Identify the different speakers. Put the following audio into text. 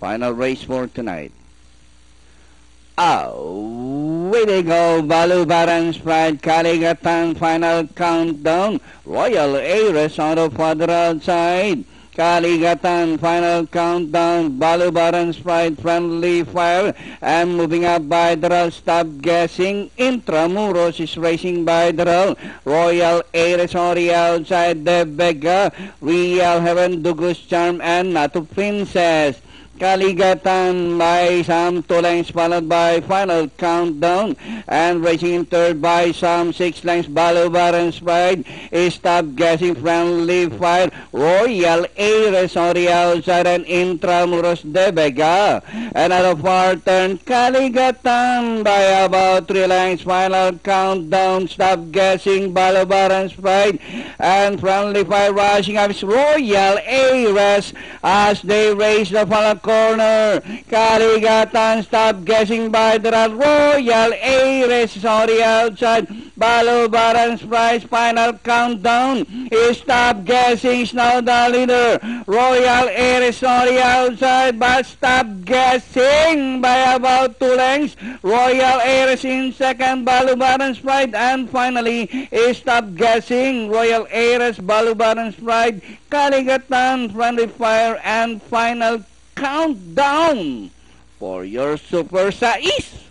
Speaker 1: final race for tonight. Away they go, Balubaran's Pride, Kaligatan, final countdown, Royal Heiress on the further side. Kaligatan, final countdown, Balubaran's Pride, Friendly Fire, and moving up by Daral, Stop Guessing, Intramuros is racing by Daral, Royal Heiress on the outside, De Vega, Real Heaven, Dugus Charm, and Natu Princess. Kaligatan by some 2 lengths followed by Final Countdown, and racing in third by some 6 lengths Balubaran's Pride, Stop Guessing, Friendly Fire, Royal Heiress on the outside, and Intramuros De Vega. Another far turn, Kaligatan by about 3 lengths, Final Countdown, Stop Guessing, Balubaran's Pride, and Friendly Fire rushing up Royal Heiress as they race the final corner. Kaligatan, Stop Guessing by the Royal Heiress on the outside. Balubaran's Pride, Final Countdown. Stop Guessing is now the leader. Royal Heiress on the outside, but Stop Guessing by about 2 lengths. Royal Heiress in second, Balubaran's Pride, and finally Stop Guessing, Royal Heiress, Balubaran's Pride, Kaligatan, Friendly Fire, and Final Countdown for your Super Sais.